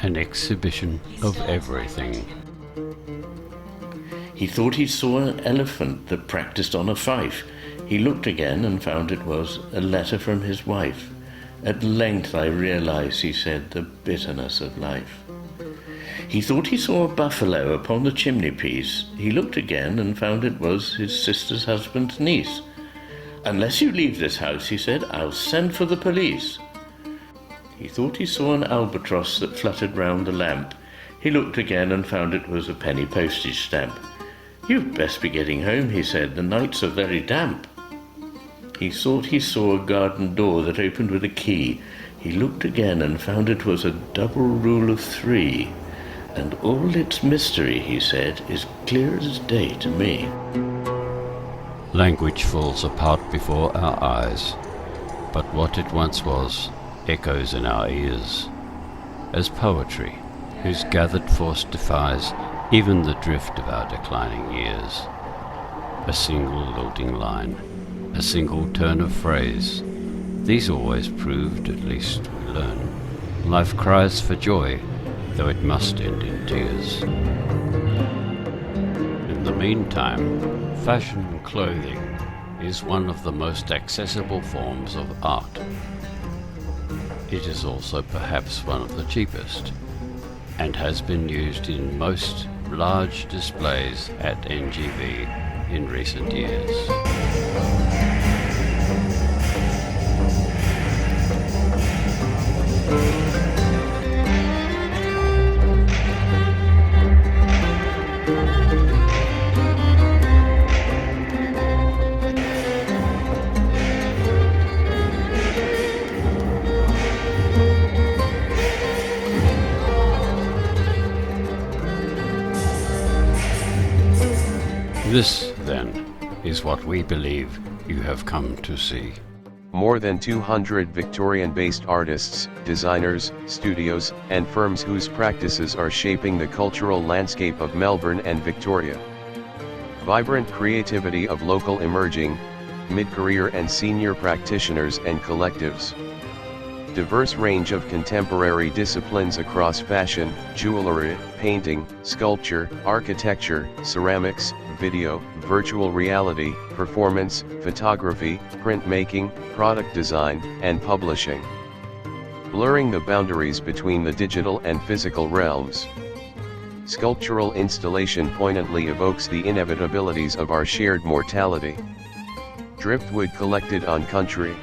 An exhibition of everything. He thought he saw an elephant that practiced on a fife. He looked again and found it was a letter from his wife. At length I realized, he said, the bitterness of life. He thought he saw a buffalo upon the chimney piece. He looked again and found it was his sister's husband's niece. Unless you leave this house, he said, I'll send for the police. He thought he saw an albatross that fluttered round the lamp. He looked again and found it was a penny postage stamp. You'd best be getting home, he said, the nights are very damp. He thought he saw a garden door that opened with a key. He looked again and found it was a double rule of 3. And all its mystery, he said, is clear as day to me. Language falls apart before our eyes, but what it once was echoes in our ears, as poetry, whose gathered force defies even the drift of our declining years. A single lilting line, a single turn of phrase, these always proved, at least we learn, life cries for joy, though it must end in tears. In the meantime, fashion clothing is one of the most accessible forms of art. It is also perhaps one of the cheapest, and has been used in most large displays at NGV in recent years. This, then, is what we believe you have come to see. More than 200 Victorian-based artists, designers, studios, and firms whose practices are shaping the cultural landscape of Melbourne and Victoria. Vibrant creativity of local emerging, mid-career and senior practitioners and collectives. Diverse range of contemporary disciplines across fashion, jewelry, painting, sculpture, architecture, ceramics, video, virtual reality, performance, photography, printmaking, product design, and publishing. Blurring the boundaries between the digital and physical realms. Sculptural installation poignantly evokes the inevitabilities of our shared mortality. Driftwood collected on country.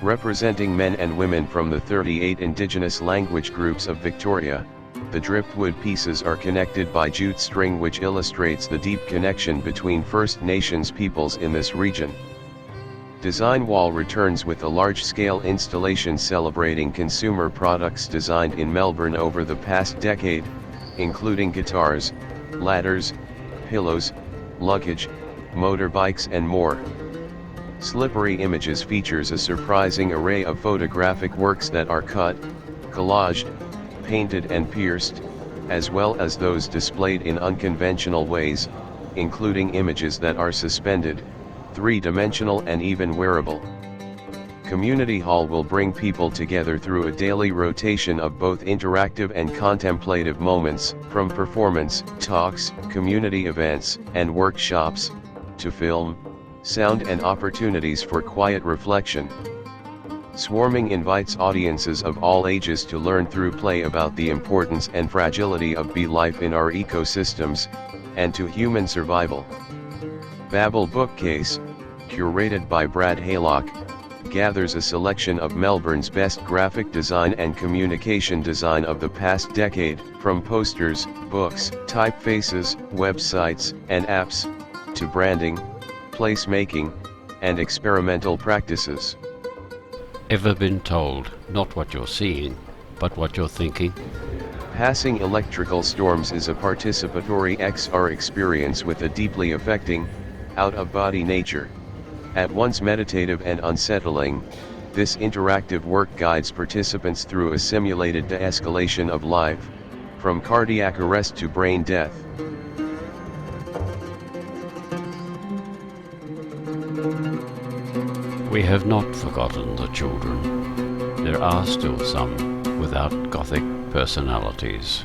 Representing men and women from the 38 indigenous language groups of Victoria, the driftwood pieces are connected by jute string, which illustrates the deep connection between First Nations peoples in this region. Design Wall returns with a large-scale installation celebrating consumer products designed in Melbourne over the past decade, including guitars, ladders, pillows, luggage, motorbikes and more. Slippery Images features a surprising array of photographic works that are cut, collaged, painted and pierced, as well as those displayed in unconventional ways, including images that are suspended, three-dimensional and even wearable. Community Hall will bring people together through a daily rotation of both interactive and contemplative moments, from performance, talks, community events, and workshops, to film, sound and opportunities for quiet reflection. Swarming invites audiences of all ages to learn through play about the importance and fragility of bee life in our ecosystems, and to human survival. Babel Bookcase, curated by Brad Haylock, gathers a selection of Melbourne's best graphic design and communication design of the past decade, from posters, books, typefaces, websites, and apps, to branding, placemaking, and experimental practices. Ever been told not what you're seeing, but what you're thinking? Passing Electrical Storms is a participatory XR experience with a deeply affecting, out-of-body nature. At once meditative and unsettling, this interactive work guides participants through a simulated de-escalation of life, from cardiac arrest to brain death. We have not forgotten the children. There are still some without Gothic personalities.